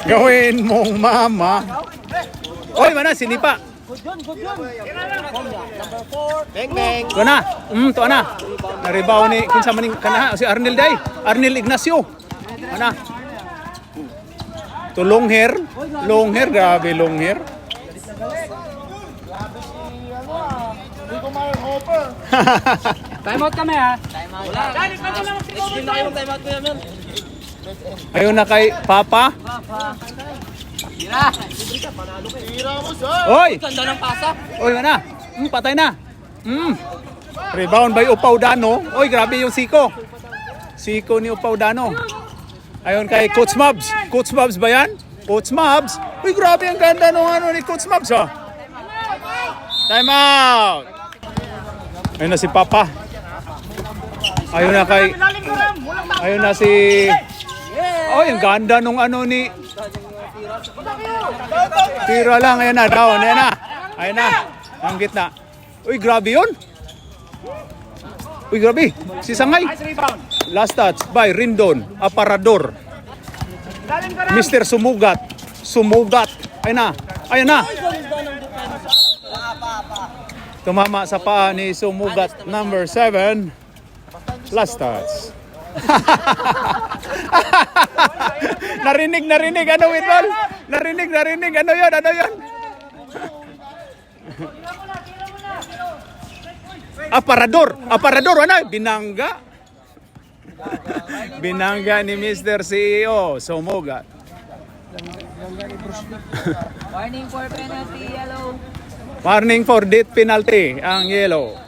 Gawin mong mama. Oy, mana sinipa. Beng beng. Tuwa na. Tuwa na. Naribaw ni kinsa maning kanaha si Arnel Day. Arnel Ignacio. Ana. To long hair. Long hair, grabe long hair. Time out kami ha. Time out. Wala. Explain na kayo ng time out ko yan. Ayun na kay Papa. Tira. Oy! Ganda ng pasa. Oy, mana? Patay na. Rebound by Upaw Dano. Oy, grabe yung Siko. Siko ni Upaw Dano. Ayun kay Coach Mabs. Coach Mabs ba yan? Coach Mabs. Uy, grabe ang ganda nung ano ni Coach Mabs, oh. Time out. Ayun na si Papa. Ayun na kay... Ayun na si... Oh, yung ganda nung ano ni... Tira lang, ayan na, down, ayan na. Ayan na, ang gitna. Uy, grabe yun. Uy, grabe. Si Sangay. Last touch by Rindon Aparador. Mr. Sumugat. Sumugat. Ayan na, ayan na. Tumama sa paa ni Sumugat number 7. Last touch. narinig ano Whitball? Narinig ano yun? Aparador ano? Binangga ni Mr. CEO Sumugat. Warning for penalty, yellow. Warning for death penalty ang yellow.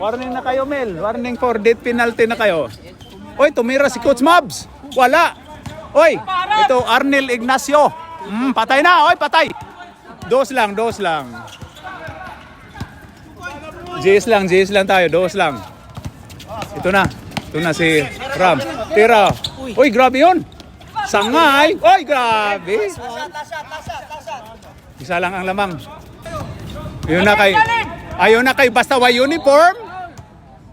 Warning na kayo, Mel. Warning for death penalty na kayo. Oy, tumira si Coach Mabs. Wala. Oy, ito Arnel Ignacio. Patay na. Oy, patay. Dos lang. JS lang tayo. Dos lang. Ito na si Ram. Tira. Oy, grabe yun. Sangay. Oy, grabe. Isa lang ang lamang. Ayun na kay basta wa uniform.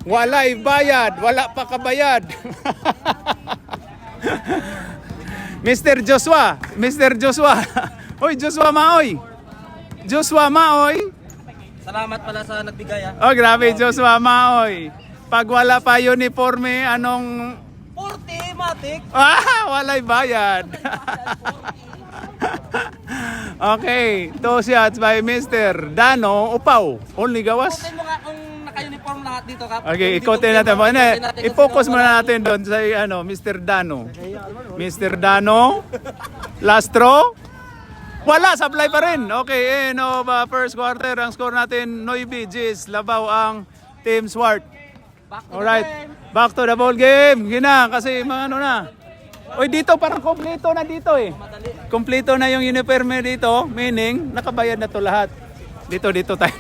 Wala'y bayad, wala pa kabayad. Mr. Joshua. Oy, Joshua Maoy. Salamat pala sa nagbigay ha. Oh, grabe, Joshua Maoy. Pag wala pa uniforme, anong... 40, matik. Wala'y bayad. Okay, 2 shots by Mr. Dano Upaw. Only gawas. Ikutin mo nga kung naka-uniform lahat dito, Kap. Okay, ikotin natin. I-focus muna natin doon sa Mr. Dano. Mr. Dano. Last throw. Wala, supply pa rin. Okay, first quarter, ang score natin, Noibi, Gis, Labaw ang Team Swart. Alright, back to the ball game. Gina, kasi mga ano na. Oy, dito parang kompleto na dito eh. Kompleto na yung uniforme dito, meaning nakabayad na to lahat. Dito tayo.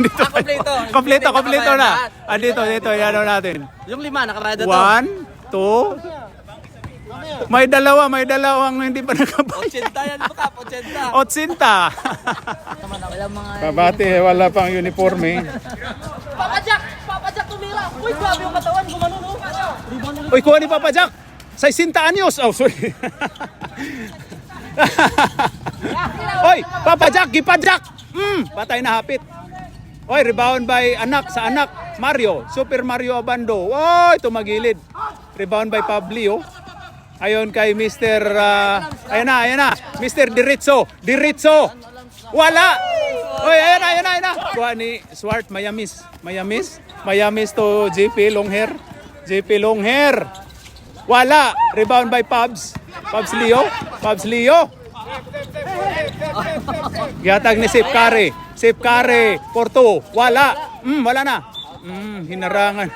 Kompleto na. Dito, yan natin. Yung 5, nakabayad na to. 1, 2. May dalawang hindi pa nakabayad. 80 yan po, Kap, 80. 80. Kabati, wala pang uniforme. Papa Jack tumira. Uy, grabe yung katawan, gumano no. Uy, kuha ni Papa Jack. 60 anyos. Oh, sorry. Oy, Papa Jack, Gipa Jack. Patay na hapit. Oy, rebound by sa anak. Mario, Super Mario Abando. Oy, tumagilid. Rebound by Pablio. Ayon kay Mr. Ayan na. Mr. Diritzo. Wala. Oy, ayan na. Kuha ni Swart, Mayamis to JP Longhair. Wala. Rebound by Pabs Leo. Gatag ni Sip Kare. Porto. Wala. Wala na. Hinarangan.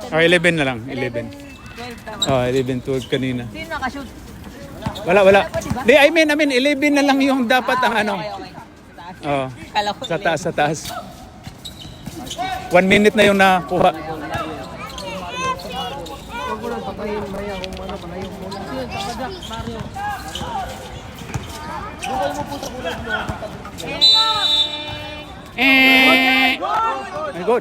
11 na lang. 11. 11-12 kanina. Sino nakashoot? Wala. I mean 11 na lang yung dapat ang ano. Okay. Sa taas. 1 minute na yung nakuha. Good.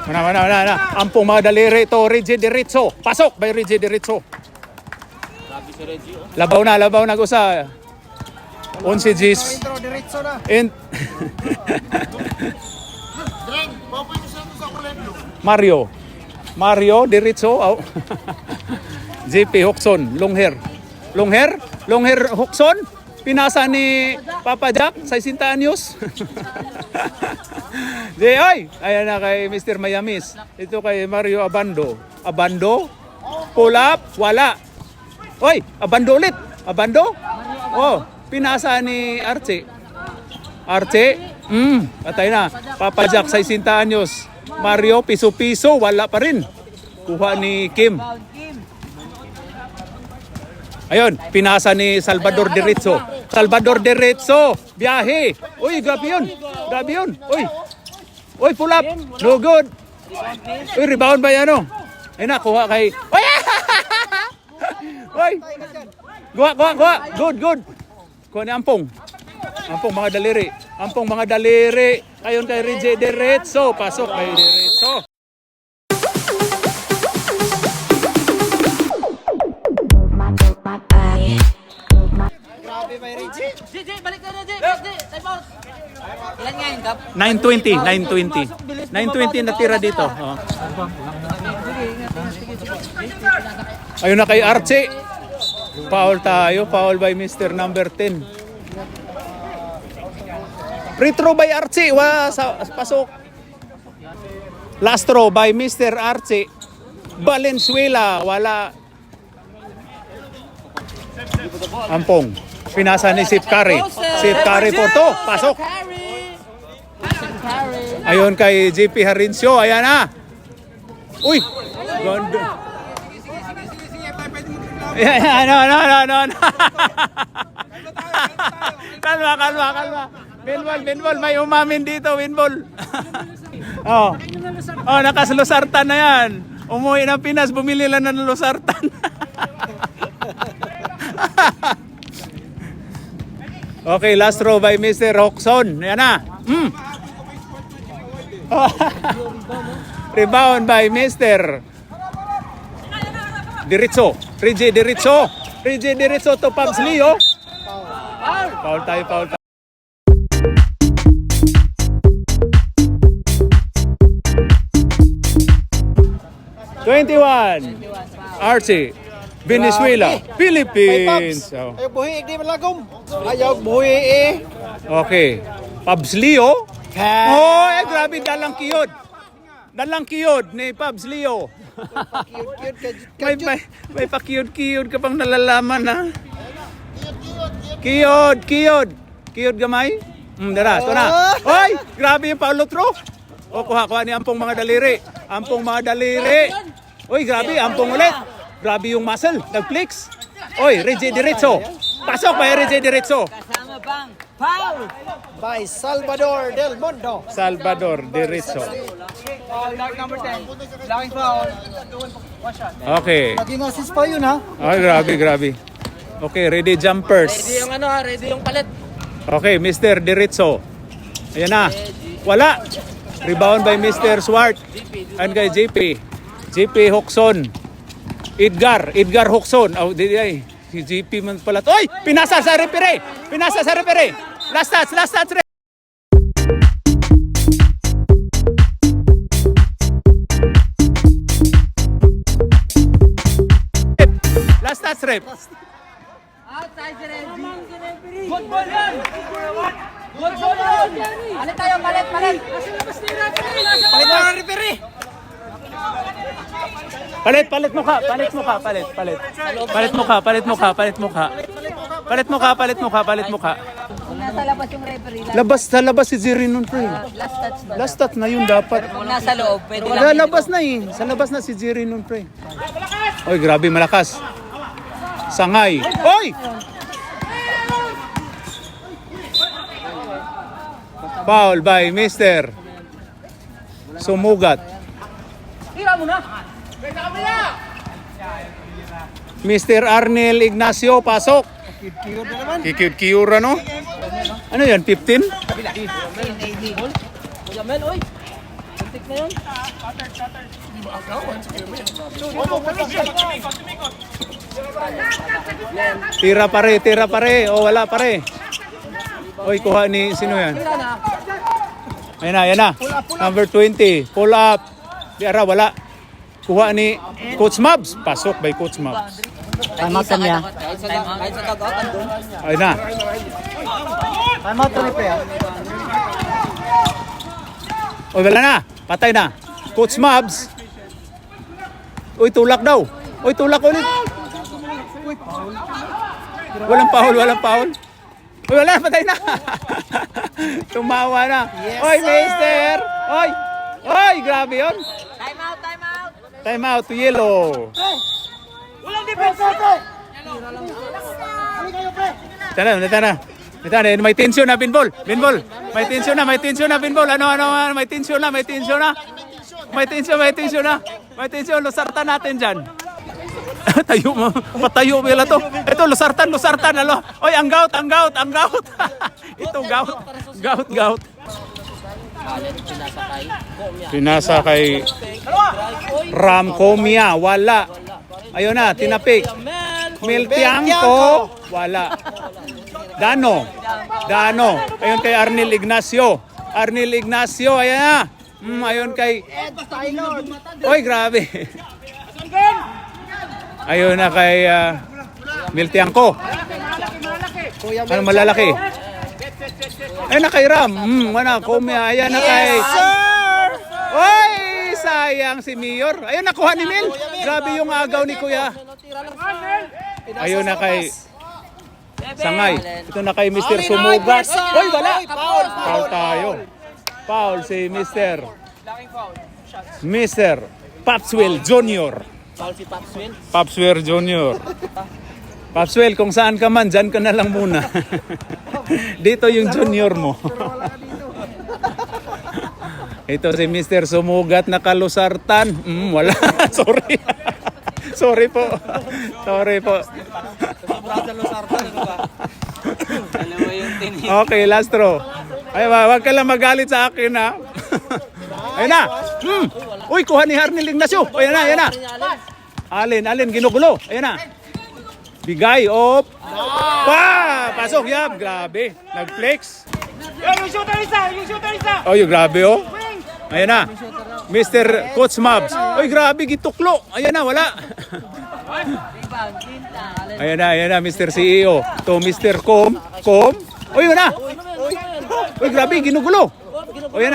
Mana. Ampong mga daliri ito, Reggie Diritso. Pasok by Reggie Diritso. Grabe si Reggie, oh. Labaw na gusa. 11 Gs. Intro diretso na. And Mario Diritso. Oh. JP Hoxon, long hair Hoxon. Pinasa ni Papa Jack sa 60 anyos. Oy, ayan na kay Mr. Mayamis. Ito kay Mario Abando. Pull up, wala. Oy, Abando ulit. Oh, pinasa ni Arce. Patay na. Papa Jack sa 60 anyos. Mario, piso-piso, wala pa rin. Kuha ni Kim. Ayun, pinasa ni Salvador Diretso. Biyahe. Uy, grabe yun. Uy, pull up. No good. Uy, rebound ba yan, oh? Ayun na, kuha kay... Uy! Kuha. Good. Kuha ni Ampong mga daliri. Ayon kay Reggie Diretso. Pasok kay Diretso. Grabe ba Reggie? Reggie, balik na Reggie. Time out. Ilan nga yung gap? 920 natira dito. Oh. Ayun na kay Arce. Foul by Mr. number 10. Free throw by Arce. Pasok. Last throw by Mr. Arce. Valenzuela, wala. Ampong. Pinasa ni Sip Curry po to. Pasok. Ayun kay JP Harincio. Ayan na. Uy. Gondo. No. Kalma. Winball. May umamin dito, winball. Oh, nakaslosartan na yan. Umuwi ng Pinas, bumili lang ng losartan. Okay, last throw by Mr. Hoxon. Yan na. Rebound by Mr. Diretso. Reggie Diretso to Pabs Leo. Foul tayo. 21. RC. Venezuela. Philippines. Oh. Ayaw buhi, di malagom. Ayaw buhi Okay. Pabs Leo. Oh, grabe dalang kiyod ni Pabs Leo. may pa-kiyod ka pang nalalaman ha. Kiyod gamay. Dara, ito na. Hoy, grabe yung Paulo Tro. O, kuha ni Ampong mga daliri. Uy, grabe, Ampong ulit. Grabe yung muscle, nag-flex. Oy, Reggie Diretso. Pasok ba yung Reggie Diretso? Kasama bang foul by Salvador Del Mundo. Diretso. Dark number 10. Blocking foul. Okay. Naging assist pa yun ha. Ay, grabe. Okay, ready jumpers. Ready yung palit. Okay, Mr. Diretso. Ayan na. Wala. Rebound by Mr. Swart. And kay JP Hoxon. Edgar Hoxon. Oh, ay, si JP man pala. Oy, pinasa sa referee. Last touch. Last touch rep. Outside si Reggie. Good ball yan. Palit tayo. Palit na referee. Palit mo ka. Kung nasa labas yung referee, Labas si Jerry nun, pre. Last touch na yun dapat. kung nasa loob, pwede lang. Sa labas na si Jerry nun, pre. Oy, grabe malakas. Sangay. Oy! Foul by Mr. Sumugat. Tira mo na. Mr. Arnel Ignacio, pasok. Kiyod na naman. Kikiyura, no? Ano yan, 15? Jamel, oy. Puntik na yun. Tira pare. O, wala pare. Oy, kuha ni, sino yan? Ayan na. Number 20. Pull up. Di ara, wala. Kuha ni Coach Mabs. Pasok by Coach Mabs. Time out niya. Kahit sa tag-out, andun. Ayun na. Time out ni Pe. Oy, wala na. Patay na. Coach Mabs. Uy, tulak daw. Uy, tulak ulit. Walang foul. Uy, wala, patay na. Tumawa na. Oy, mister. Oy, grabe yun. Time out to yellow. Tara, may tensyon na pinball. May tensyon na pinball. Ano, may tensyon na. Lusartan natin dyan. Patayo bila to. Ito, lusartan. Alo. Oy, ang gout. Ito, gout. Pinasa kay Ramcomia, wala. Ayun na, tinapik. Miltiangco, wala. Dano. Ayun kay Arnel Ignacio, ayan na. Ayun kay... Oy, grabe. Ayun na kay Miltiangco. Ano malalaki? Ayun na kay Ram. Wala, Comia. Ayan na kay... Oy, sayang si Mayor. Ayun, nakuha ni Mil. Grabe yung agaw ni Kuya. Ayun na kay... Sangay. Ito na kay Mr. Sumugat. Oy, wala. Foul tayo. Foul si Mr. Papswell Jr. Foul si Papswell. Papswell Jr. Papswell, kung saan ka man, dyan ka na lang muna. Dito yung junior mo. Ito si Mr. Sumugat na kalusartan. Wala. Sorry po. Sobrang lusartan, ano ba? Alam mo yung tinis. Okay, last throw. Ay, wag ka lang magalit sa akin, ha? Ayun na. Uy, kuha ni Arnel Ignacio. Ayun na. Alin, ginugulo. Ayun na. Bigay, pasok, yab. Grabe. Nag-flex. Yung shooter isa! Oh, yung grabe, oh. Ayan na. Mr. Coach Mabs. Oy, grabe, gituklo. Ayan na, wala. Ayan na, Mr. CEO. To Mr. Com. Oy, yun na. Oy, grabe, ginugulo. Ayan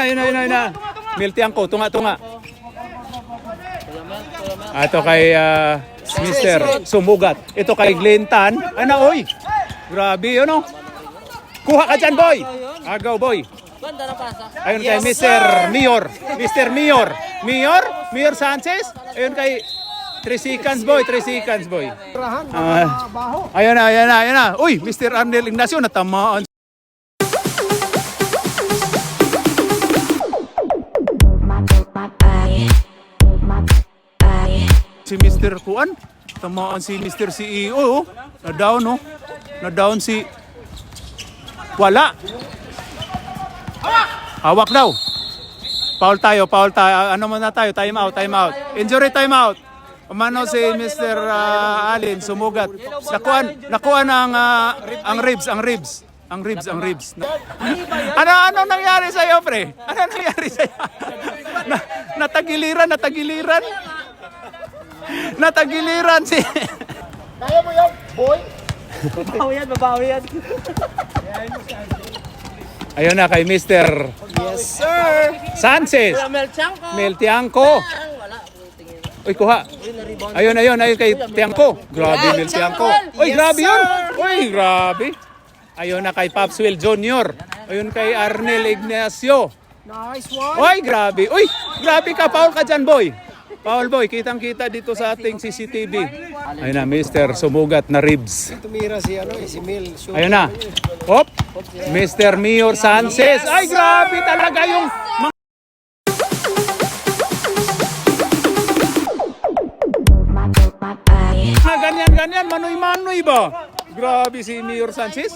na. Miltiangco, tunga. Ito kay Mr. Sumugat. Ito kay Glentan. Ano, oy. Grabe, ano? Kuha ka dyan, boy. Agaw, boy. Ganda na pasa. Ayun kay Mr. Mayor Sanchez. Ayun kay 3 seconds, boy. Ayun na. Uy, Mr. Arnel Ignacio, natamaan. Si Mr. Kuan, tamaan si Mr. CEO, na-down si... Wala. Hawak daw. Foul tayo. Ano muna tayo? Time out. Injury time out. Umano si Mr. Alin, Sumugat. Nakuha ang ribs. Ano nangyari sa iyo, pre? Ano nangyari sa iyo? Natagiliran si... Kaya mo yan, boy? Babawi yan. Ayun na kay Mr. Yes, sir. Sanchez. Miltiangco. Uy, kuha. Ayun kay Tiangco. Grabe, Miltiangco. Uy, grabe yun. Ayun na kay Papswell Jr. Ayun kay Arnel Ignacio. Nice one. Uy, grabe. Uy, grabe ka. Foul ka dyan, boy. Foul, boy. Kitang-kita dito sa ating CCTV. Ayun na, Mr. Sumugat na ribs. Tumira si Mil. Ayun na. Hop. Mr. Mayor Sanchez. Ay, grabe talaga yung... Ganyan, manoy-manoy ba? Grabe si Mayor Sanchez.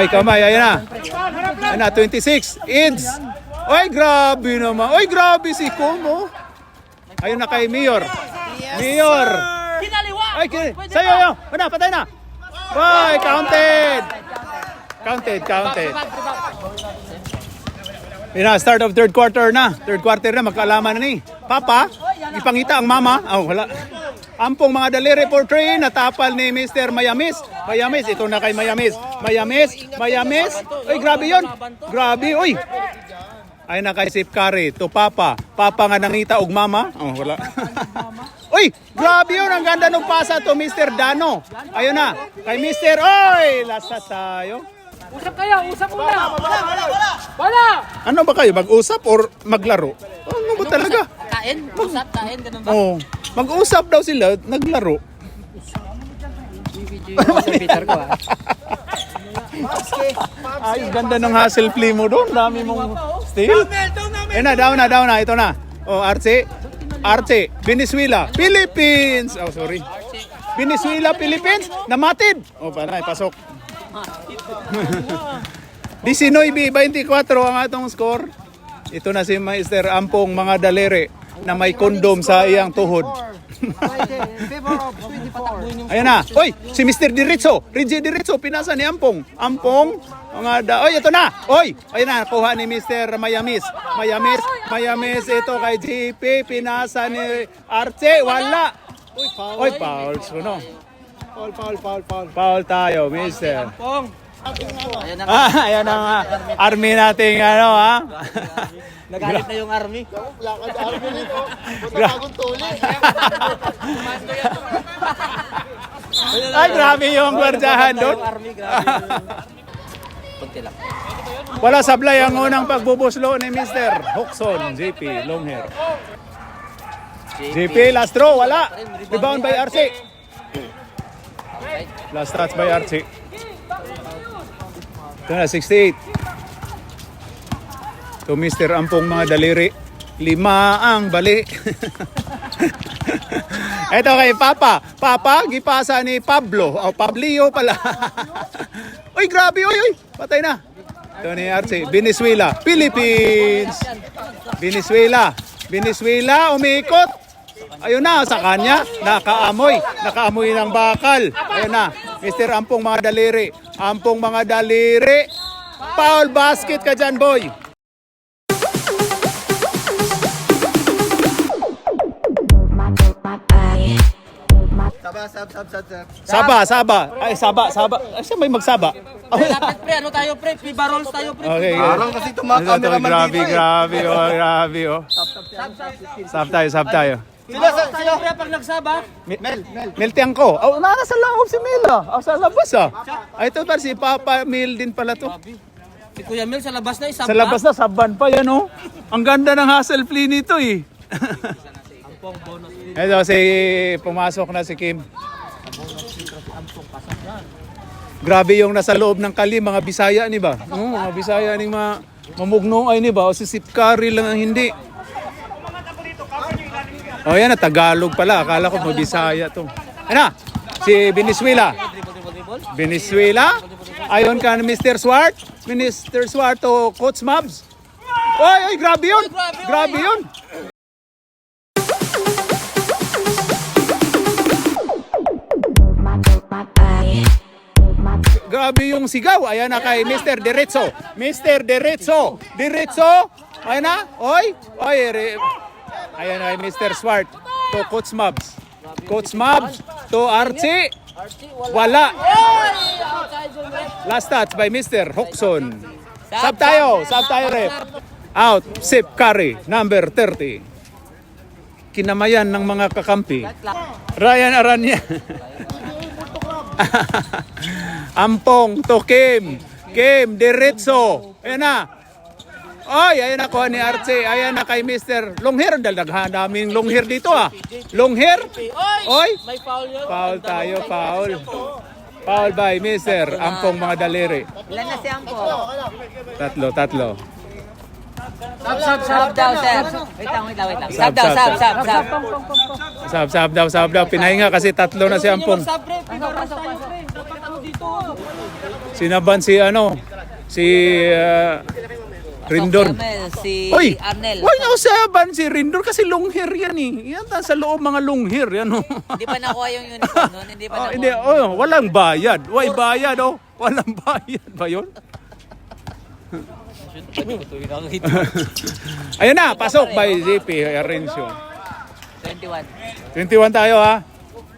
Kamay. Ayan na. Ayan na, 26. Ids. Oy, grabe naman. Oy, grabe si Kumo. Ayun na kay Mayor. Mayor. Ay, sa'yo yun. Ano, patay na. Boy, counted. Counted. Yun na, start of third quarter na. Third quarter na, magkaalaman na ni. Papa, ipangita ang mama. Oh, wala. Ampong mga daliri for 3, natapal ni Mr. Mayamis. Ito na kay Mayamis. Uy, grabe yun. Grabe, uy. Ay na kay Sip Curry to Papa. Papa nga nangita og mama. Oh, wala. Uy, grabe yun. Ang ganda ng pasa to Mr. Dano. Ayun na. Kay Mr. Oy, lasa tayo. Usap muna. Wala. Ano ba kayo? Mag-usap or maglaro? Ano ba talaga? Kain, ganun ba? Oh, mag-usap daw sila, naglaro. Ay, ganda ng hustle play mo doon. Dami mong steal. Down na. Ito na. Oh, Arce, Venezuela, Philippines. Oh, sorry. Venezuela, Philippines, namatid. Oh, panay, pasok. 19-24 ang atong score. Ito na si Mr. Ampong mga dalere na may kondom sa iyang tuhod. Ayan na. Oy, si Mr. Diretso. Reggie Diretso, pinasa ni Ampong. Oy, ito na. Oy, ayun na, kuha ni Mr. Mayamis. Ito kay GP, pinasa ni Arce. Wala. Oy, foul. Suno. Foul tayo, Mr. Ayan ang army nating Nagalit na yung army. Lakad army nito. Bagong tuli. Ay, grabe yung gwardiyahan doon. Wala sablay ang unang pagbubuslo ni Mr. Hoxon, JP, long hair. JP, last throw, wala. Rebound by RC. Last touch by RC. Ito na, 68. To Mr. Ampong mga daliri. 5 ang bali. Ito kay Papa. Papa, gipasa ni Pablo. O, Pablio pala. Uy, grabe, uy. Patay na. Ito ni RC. Venezuela, Philippines. Venezuela, umikot. Ayun na, sa kanya. Nakaamoy ng bakal. Ayun na, Mr. Ampong mga daliri. Foul basket ka dyan, boy. Saba. Ay, saba. Ay, siya may magsaba. Lapit pre, ano tayo pre? Fiba rolls tayo pre. Okay. Parang kasi ito mga cameraman dito Grabe. Sab tayo. Sila pre pag nagsaba. Meltiang ko. Oh, nasa loob si Mila. Sa labas Ay, ito pa si Papa Mil din pala to. Si Kuya Mel sa labas na isaba. Sa labas na, saban pa yan Ang ganda ng hustle play nito Ito pumasok na si Kim. Grabe yung nasa loob ng kali, mga Bisaya ni ba? Mga Bisaya ni mga mamugno ay ni ba? O si Sip Curry lang ang hindi. Oh, yan na, Tagalog pala. Akala ko mga Bisaya to. Ano? Si Venezuela. Ayon ka ni Mr. Swart. Mr. Swart to Coach Mabs. Oy, grabe yun. Grabe yun. Grabe yung sigaw. Ayan na kay Mr. Diretso. Ayan na. Oy. Ayan na kay Mr. Swart to Coach Mabs. To Archie. Wala. Last touch by Mr. Hoxon. Sab tayo, rep. Out. Sip Curry, number 30. Kinamayan ng mga kakampi. Ryan Aranya. Ampong to Kim, Diretso. Ayan na. Oy, ayan na kuha ni Arce. Ayan na kay Mr. Longhair. Dalaghan namin longhair dito Longhair. Oy. May foul yun. Foul tayo. Foul by Mr. Ampong mga daliri. Ilan na si Ampo? Tatlo. Sab daw, sir. Wait lang. Sab daw. Sab daw. Pinahinga kasi tatlo na si Ampong. Sab pre, fiba rolls tayo pre. Sinaban si ano? Si Rindor. Si Oy! Arnel. Why na usaban si Rindor kasi long hair yan eh. Yan sa loob mga long hair yan oh. Hindi pa nakuha yung uniform nun. Hindi pa Oh, nakuha. hindi, walang bayad. Why bayad oh? Walang bayad ba yun? Ayun na, pasok by ZP Arencio. 21. 21 tayo ha.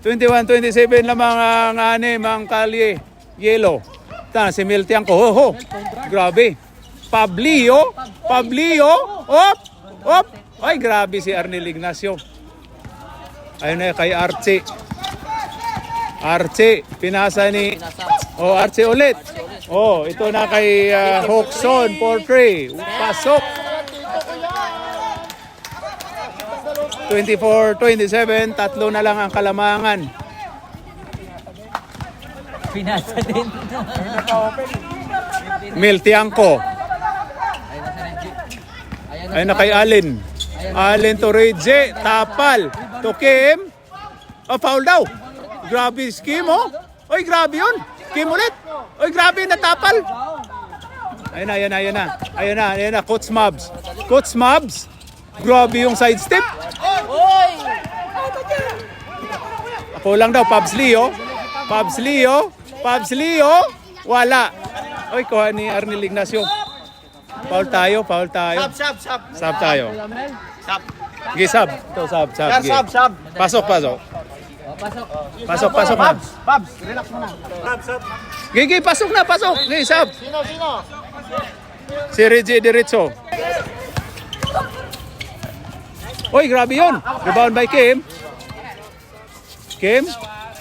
21-27 lamang ang anim ang kalye. Yellow. Ta si Miltiang ko. Ho. Grabe. Pablio. Op. Ay grabe si Arnel Ignacio. Ayun na kay Archie. Pinasa ni Archie ulit. Ito na kay Hoxon for free. Pasok. 24-27, tatlo na lang ang kalamangan. Pinasa din. Miltiangco. Ayun na kay Allen. Allen to Reggie. Tapal. To Kim. Foul daw. Grabe Kim oh. Oy, grabe yun. Kim ulit. Oy, grabe natapal. Ayun na. Coach Mabs. Grabe yung side step. Ako lang daw, Pabs Leo. Wala. Oy, kuha ni Arnel Ignacio. Foul tayo. Sab tayo. Sige, sab. Ito, sab. Sige. Pasok. Pasok na. Babs, relax mo na. Gigi, pasok na. Sige, sab. Sino? Si Reggie Diretso. Oy, grabe yun. Rebound by Kim.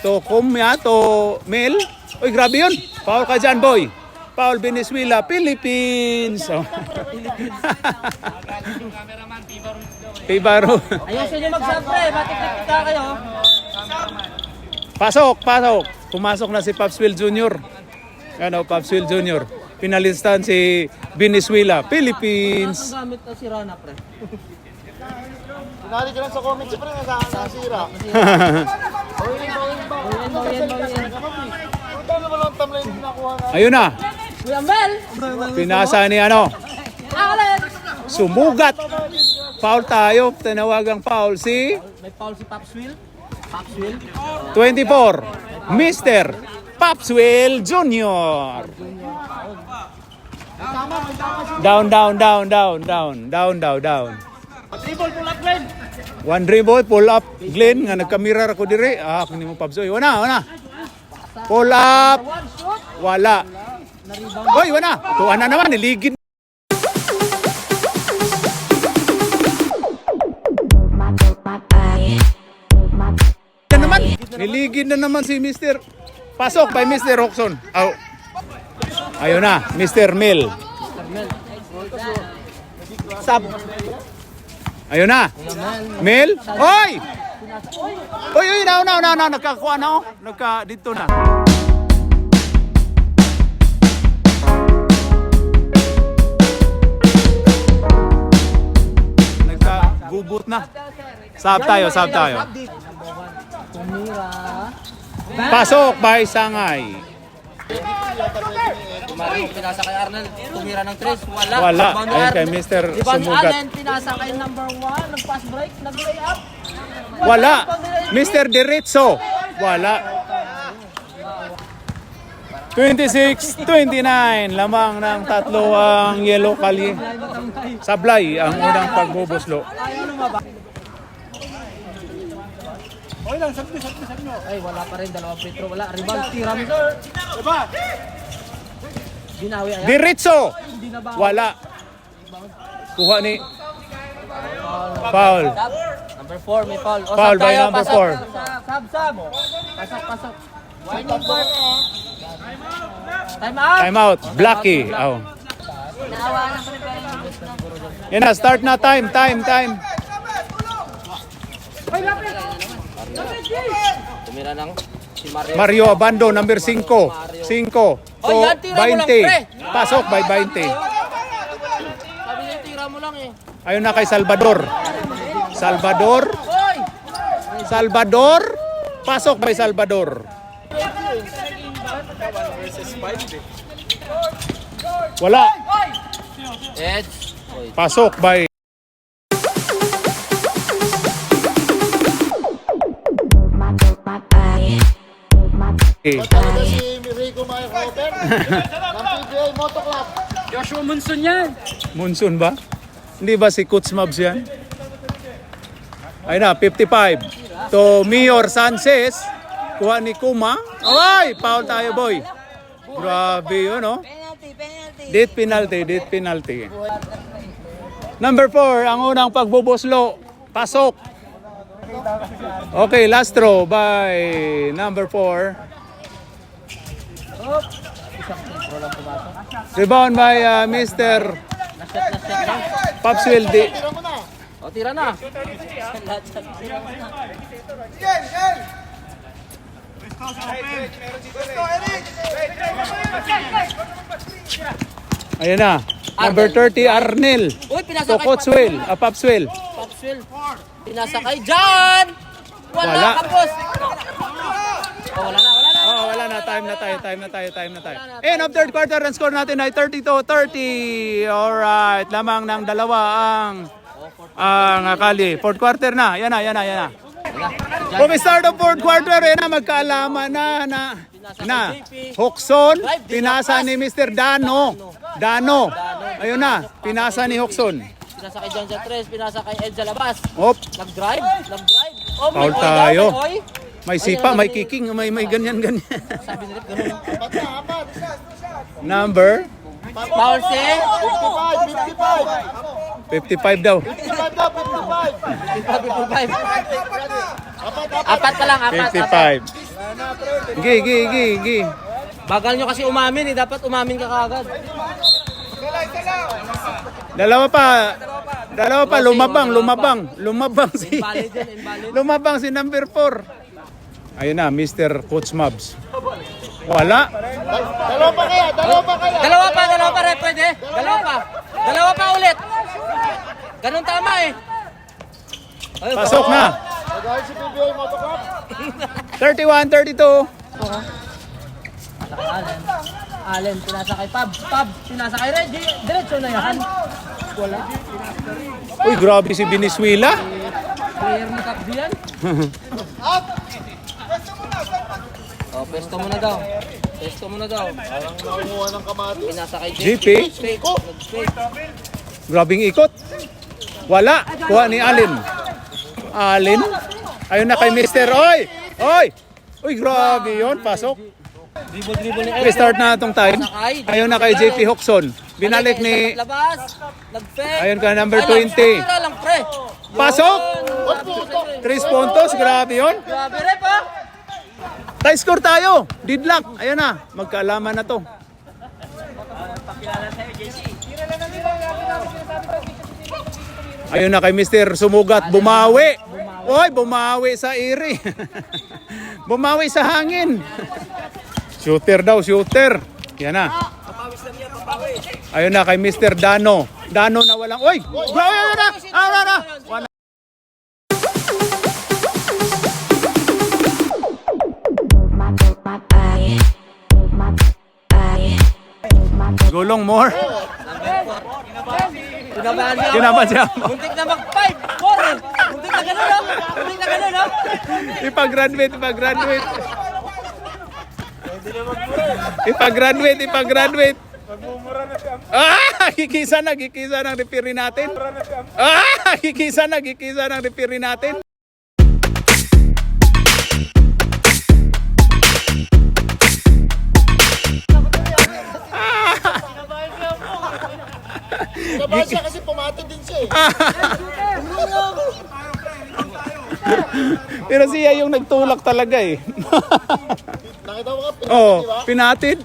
To Kumya, to Mel. Oy, grabe yun. Foul ka dyan, boy. Foul Venezuela, Philippines. Pibaro. Ayusin nyo magsabre. Matikita kayo. Pasok. Pumasok na si Papswell Jr. Papswell Jr. Pinalistan si Venezuela, Philippines. Ang gamit na si Rana, pre. Sinali ka lang sa comments, pre, nasira. Ang dami mo lang timeline na nakuha na. Ayun na. Kuya Mel! Pinasa ni Sumugat. Foul tayo. Tinawagang foul si May foul si Papswell. 24. Mr. Papswell Jr. Down. One dribble, pull up, Glenn. Nga nagkamirar ako dire. Kunin mo Papsoy. Wana. Pull up. Wala. Oy, wana. Tuan na naman. Niligid. Niligid na naman si Mr. Pasok by Mr. Roxon. Ayun na, Mr. Mel. Sab. Ayun na. Mel. Oy! Oy, na. Nagkakuha na dito na. Nagkagubot na. Sab tayo. Pasok by Sangay. Tumarang pinasa kay Arnel. Tumira ng 3. Wala. Ayun kay Mr. Sumugat. Allen, pinasa kay number 1. Nag-pass break. Nag-lay up. Wala. Mr. Diretso. Wala. 26-29. Lamang ng tatlo ang Yellow Kalye. Sablay ang unang pagbubuslo. Ay, wala pa rin. 2 free throw. Wala. Rebound. Tiram. Binawi ayan. Diretso. Wala. Kuha ni foul. Number 4. May foul. Foul by number 4. Sab. Pasok. Time out. Time out. Blacky. Yan na. Start na. Time. Tumira ng si Mario Abando, number 5. 5. So, 20. Pasok by 20. Sabi niya, tira mo lang eh. Ayun na kay Salvador. Pasok by Salvador. Wala. Edge. Oy. Pasok by Talaga si Rico Mayer-Open ng PBA Moto Club. Joshua Munson yan. Monsoon ba? Hindi ba si Coach Mabs yan? Ayun na, 55. To Mayor Sanchez. Kuha ni Kuma. Ay, foul tayo, boy. Grabe yun, no? Date penalty. Number 4, ang unang pagbubuslo. Pasok. Okay, last throw by number 4. Rebound by Mr. Popswell. Tira mo na. O, tira na. Ayan na. Number 30, Arnel. Uy, pinasa To kay Coachwell. Popswell. Popswell. Pinasa kay John. Wala. Wala. Kapos. Oh, wala na. Oh, wala na. Time na tayo. End of third quarter. Ang score natin ay 32-30. Alright. Lamang ng dalawa ang akali. Fourth quarter na. Yan na. Kung start of fourth quarter, yan na. Magkaalaman na. Hokson. Pinasa ni Mr. Dano. Ayun na. Pinasa ni Hokson. Pinasa kay John sa 3. Pinasa kay Ed sa labas. Op. Nag-drive. Oh, Foul oy tayo. daw, may oy. May sipa, may kicking, may ganyan. Sabi ni Rip, ganun. Apat. Number Foul si 55. 55 daw. 55 daw, 55. 55. Apat ka lang, apat. 55. Gi. Bagal nyo kasi umamin eh. Dapat umamin ka kaagad. Dalawa pa, lumabang si Invalid yan, invalid. lumabang si number 4. Ayun na, Mr. Coach Mabs. Wala. Dalawa pa kaya. Dalawa pa rin, pwede. Dalawa pa ulit. Ganun tama eh. Ay, Pasok na. Dahil si PBA Moto Club. 31-32. Pinasa kay Allen, pinasa kay Pabs, pinasa kay Reggie. Diretso na yan. Wala. Uy, grabe si Venezuela. Player ni Cap diyan. Oh, pesto mo na daw. Parang nakuha ng kamati. Pinasa kay JP. Fake. Nag-fake. Grabing ikot. Wala. Kuha ni Allen. Ayun na kay Mr. Uy, grabe yun. Pasok. Dribble ni Restart na itong time. Ayun na kay JP Hokson. Binalik ni... labas. Nag-fake. Ayun ka, number Ay, 20. tira lang, pre. Pasok! Yun. 3 puntos. Grabe yun. Grabe rin pa. Tie score tayo. Deadlock. Ayun na. Magkaalaman na to. Ayun na kay Mr. Sumugat. Bumawi. Oy, bumawi sa iri. Bumawi sa hangin. Shooter daw, shooter. Yan na. Ayun na kay Mr. Dano. Dano na walang... Oy! Ayun na! Ayun na! One. Gulong more. Kinabahan siya. Muntik na mag-5. 4 eh. Muntik na ganun, no? Ipagraduate. Gikisa ng referee natin. Gikisa ng referee natin. Kinabahan siya kasi pumatid din siya eh. Pero siya yung nagtulak talaga eh. Nakita mo ka, Oh, di ba? pinatid.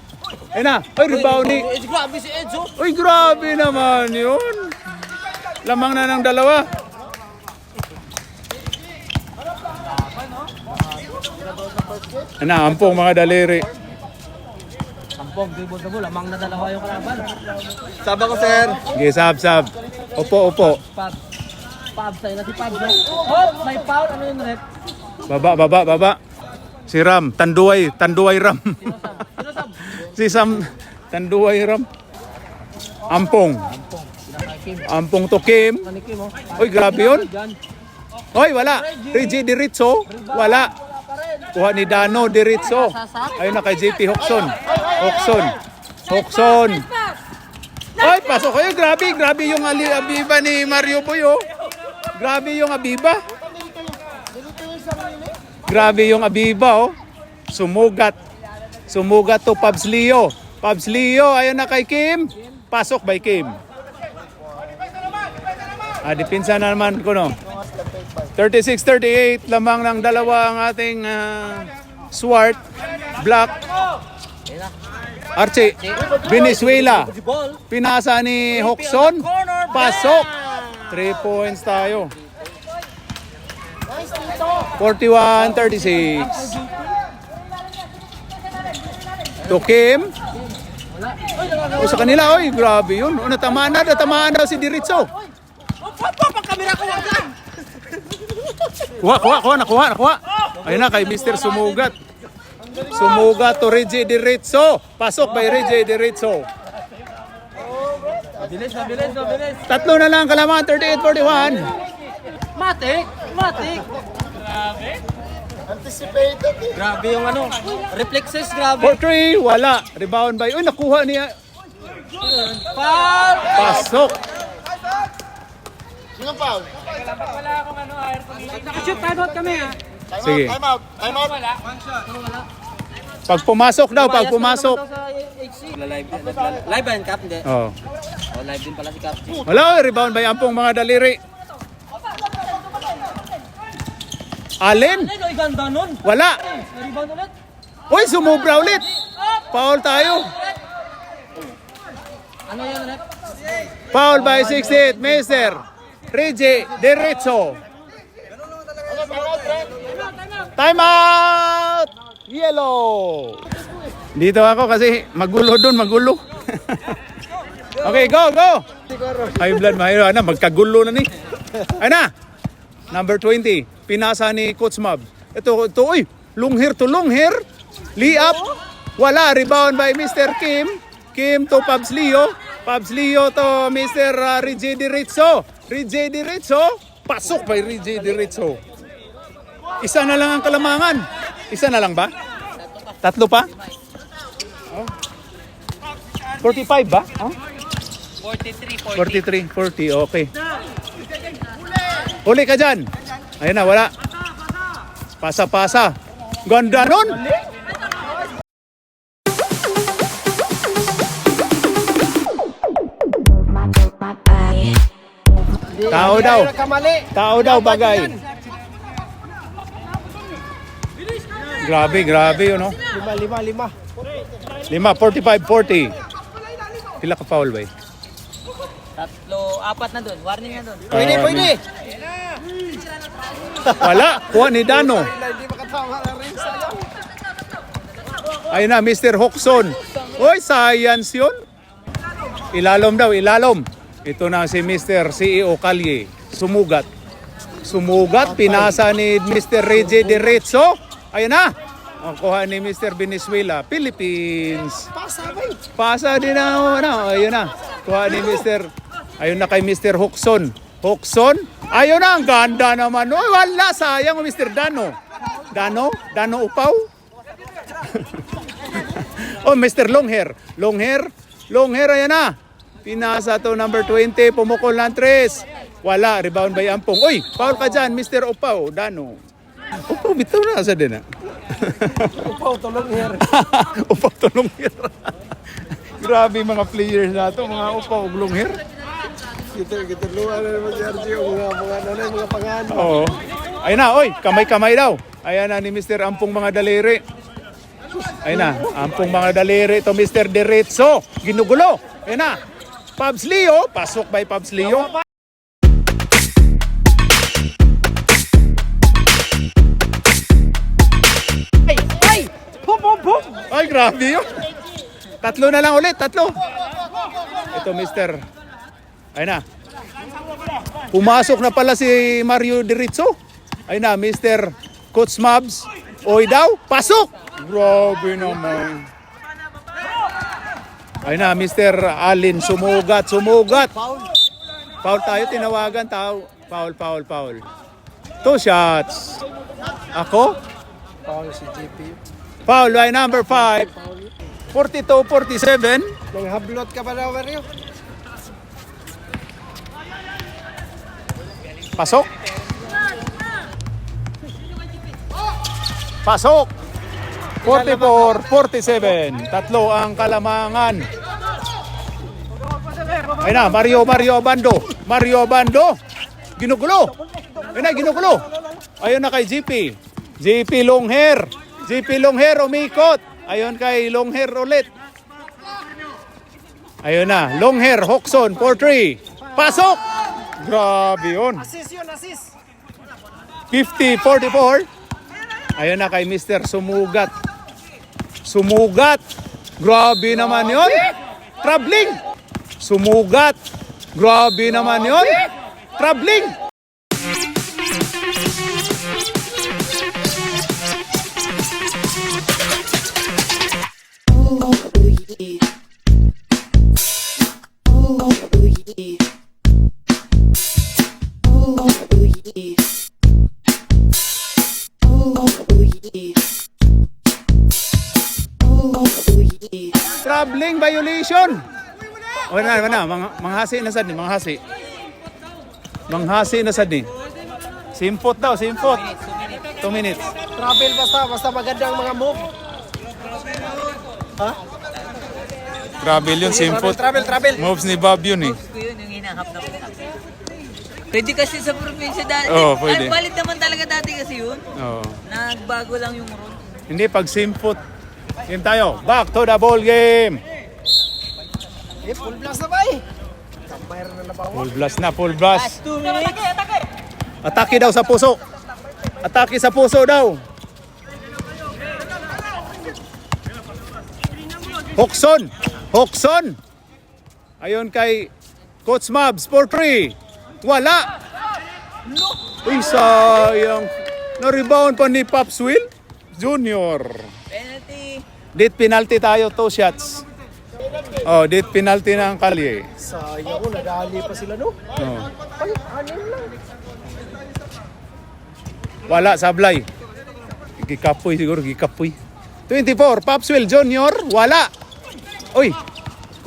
Ayun na. Ay, rebound ni... Grabe si Edzo. Uy, grabe naman yun. Lamang na ng dalawa. Ampong mga daliri. Tampog, dribble, lamang na dalawa yung kalaban. Saba ko, sir. Sige, sab. Opo. Pab, tayo na si Pab. Oh, may foul. Ano yun, Rep? Baba. Si Ram, Tanduay Ram. Sino sab? Si Sam Tanduay Ram. Ampong. Sinasakay Kim. Ampong to Kim. Ano Kim, oh? Oy, grabe yun. Dyan. Oy, wala. Reggie Diritso. Wala. Kuha ni Dano Diritso. Ayun na kay JP Hoxon. Hoxon. Oy, pasok kayo. Grabe yung Abiba ni Mario Boy, oh. Grabe yung Abiba. Grabe yung Abiba, oh. Sumugat to Pabs Leo. Pabs Leo, ayun na kay Kim. Pasok by Kim. Dipinsa na naman ko, no. 36-38, lamang ng dalawa ang ating Swart, Black, Archie, Venezuela. Pinasa ni Hoxon. Pasok. 3 points tayo. 41-36. To Kim. O sa kanila, oy, grabe yun. O, natamaan daw si Diritso. Nakuha. Ayun na, kay Mr. Sumugat. Sumugat to Reggie Diritso. Pasok by Reggie Diritso. Mabilis. Tatlo na lang kalamangan, 38-41. Matik. Anticipated eh. Grabe yung ano. Reflexes, grabe. 4-3, wala. Rebound by, uy, nakuha niya. Foul! Pasok. Sino foul? Nakashoot, timeout kami, ha? Sige. Time out. Pag pumasok daw, pag pumasok. Live ba yung Cap? Hindi. Oh. Oh, live din pala si Cap. Wala, oy, rebound by Ampong mga daliri. Allen, Ay, ganda nun. wala. Rebound ulit. Uy, sumubra ulit. Foul tayo. Ano yan, Rep? Foul by 68, Mr. Reggie Diritso. Time out! Yellow! Dito ako kasi magulo doon. Okay, go! High blood, mahiro. Ano, magkagulo na ni. Ay na! Number 20, pinasa ni Coach Mab. Ito, uy, long hair. Lee up. Wala, rebound by Mr. Kim. Kim to Pabs Leo. Pabs Leo to Mr. Reggie Diritso. Pasok by Reggie Diritso. Isa na lang ang kalamangan. Isa na lang ba? Tatlo pa? Oh. 45 ba? Oh? 43, 40, okay. Huli ka dyan. Ayun na, wala. Pasa. Ganda nun. Tao daw bagay. Grabe, yun, no? 5, 45, 40. Pila ka foul ba eh? Apat na dun. Warning na dun. Pwede. Wala, kuha ni Dano. Ayun na, Mr. Hoxon. Uy, science yun. Ilalom. Ito na si Mr. CEO Kalye. Sumugat, pinasa ni Mr. Reggie Diritso. Ayun na. Ang kuha ni Mr. Venezuela, Philippines. Pasa din na. Ayun na. Kuha ni Mr. Ayun na kay Mr. Hoxon. Ayun na, ang ganda naman. Oh, wala, sayang Mr. Dano. Dano upaw. Oh, Mr. Longhair, ayan na. Pinasa to number 20, pumukol ng 3. Wala, rebound by Ampong. Uy, foul ka dyan, Mr. Upaw, Dano. Upaw, bitaw na sa din, ha? Upaw, Longhair. Upaw, Longhair. Grabe mga players na to, mga Upaw, Longhair. Kita luwa na naman si Archie, mga pangalan. Oo. Ayun na, oy, kamay daw. Ayan na ni Mr. Ampong mga daliri. Ayun na, Ampong mga daliri to Mr. Diritso. Ginugulo. Ayun na. Pabs Leo, pasok by Pabs Leo. Ay! Bum! Ay, grabe yun. Tatlo na lang ulit, tatlo. Ito, Mr. Ayun na. Pumasok na pala si Mario Diritso. Ayun na, Mr. Coach Mabs. Oy daw, pasok! Grabe naman. Ayun na, Mr. Allen, sumugat. Foul tayo, tinawagan tao. Foul. 2 shots. Ako? Foul si JP. Foul by number 5. 42-47. Nanghablot ka ba daw, Mario? Pasok. Pasok. 44-47. Tatlo ang kalamangan. Ayun na, Mario Abando. Ginugulo. Ayun na kay GP. GP long hair. Umikot. Ayun kay long hair ulit. Ayun na, long hair, Hoxon, 4-3. Pasok! Grabe yun. Assist. 50-44. Ayun na kay Mr. Sumugat. Grabe naman yun. Traveling. Sumugat. Grabe naman yun. Traveling. Traveling violation. Wala. Manghasi na sad ni, Manghasi na sad ni. Simpot. 2 minutes. Travel basta magandang mga move. Ha? Travel yun, simpot. Travel. Moves ni Bob yun eh. Gusto ko yun, yung hinahap na pwede kasi sa probinsya dati. Oo, pwede. Ay, valid naman talaga dati kasi yun. Oo. Nagbago lang yung rule. Hindi, pag simpot. Game tayo. Back to the ball game. Full blast na ba eh? Kampire na nabawa. Full blast. Last 2 minutes. Atake daw sa puso. Atake sa puso daw. Hoxon. Ayun kay Coach Mabs, 4-3. Wala. Uy, sayang. Na-rebound pa ni Popswill Junior. Penalty. Date penalty tayo, 2 shots. Oh, date penalty na ang Kalye. Sayang ko, nadali pa sila no? Oh. Ay, anin lang. Wala, sablay. Gikapoy. 24, Popswill Junior. Wala. Uy,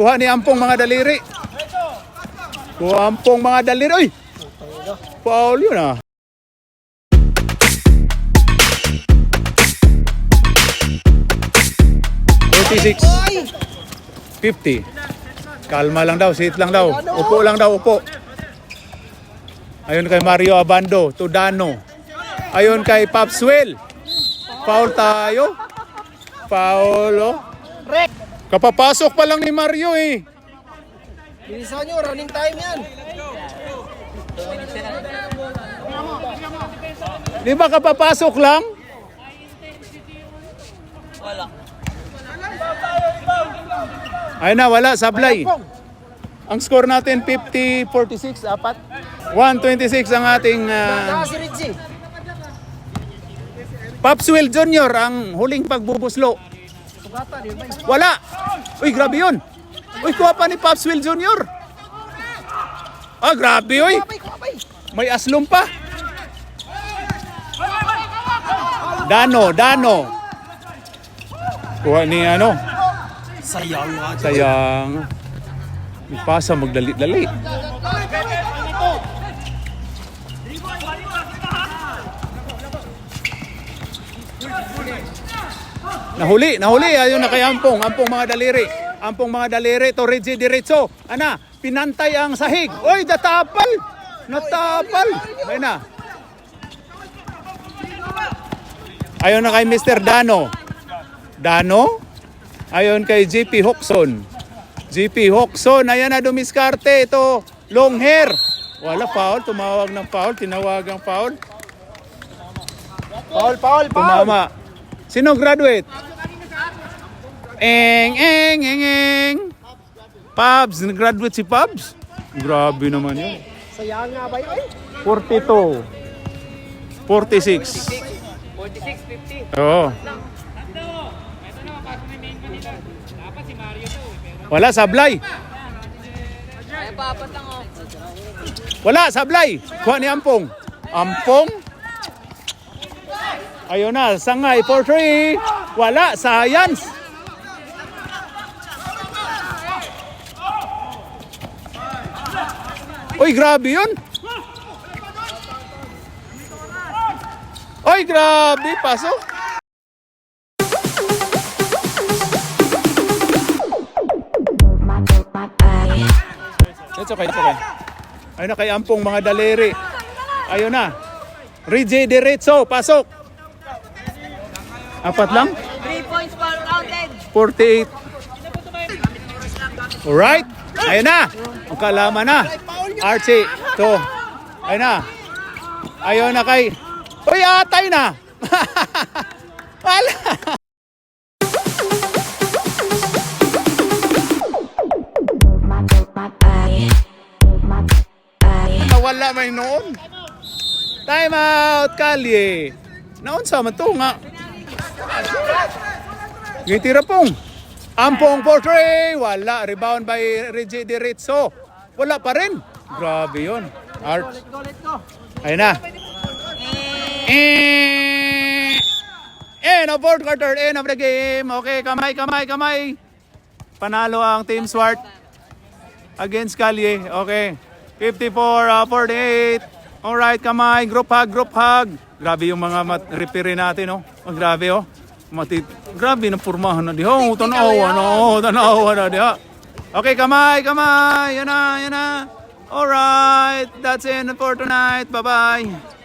kuha ni Ampong mga daliri. Uy, foul yun ah. Ay! 50. Kalma lang daw, sit lang daw. Upo lang daw. Ayun kay Mario Abando, Tudano. Ayun kay Popswill. Foul tayo. Oh. Kapapasok pa lang ni Mario eh. Bilisan nyo, running time yan. Di ba kapapasok lang? Wala. Ayun na, wala, sablay. Ang score natin 50-46, 126 ang ating Si Ritzy. Popswill Junior ang huling pagbubuslo. Wala. Uy, grabe yun. Uy, kuha pa ni Popswill Junior. Grabe, uy. May aslum pa. Dano. Kuha ni ano. Sayang. Ipasa magdali-dali. Nahuli. Ayun na kay Ampong mga daliri. To Reggie diretso. Ana, pinantay ang sahig. Oy, natapal. Ayun na. Ayun na kay Mr. Dano. Ayun kay GP Hoxon. Ayan na dumiskarte. Ito, long hair. Wala, foul. Tumawag ng foul. Tinawagang foul. Foul. Tumama. Sino graduate? Eng. Pabs. Nag-graduate si Pabs? Grabe naman yun. Sayang nga ba yun? 42. 46. 46-50. Oo. Wala, sablay. Wala, sablay. Kuha ni Ampong. Ampong. Ayun na, sangay for 3. Wala, science. Uy, grabe yun. Uy, grabe, pasok. It's okay, it's okay. Ayun na kay Ampong mga daliri. Ayun na. Reggie Diretso, pasok. Apat lang? 3 points for counted. 48. Alright. Ayun na. Ang kalaman na. Archie. To. Ayun na. Ayun na kay... Uy, atay na. Wala. Wala may noon. Time out, Kalye. Naon sa man to nga. Gitira pong. Ampong for 3. Wala. Rebound by Reggie Diretso. Wala pa rin. Grabe yun. Arch. Let's go. Ayun na. End of fourth quarter. End of the game. Okay, kamay. Panalo ang Team Swart against Kalye. Okay. 54-48. Alright, kamay. Group hug. Grabe yung mga referee natin, no? Oh, grabe, oh. Grabe ng purmahan na diha. Tanawa na diha. Okay, kamay. Yan na. Alright, that's it for tonight. Bye-bye.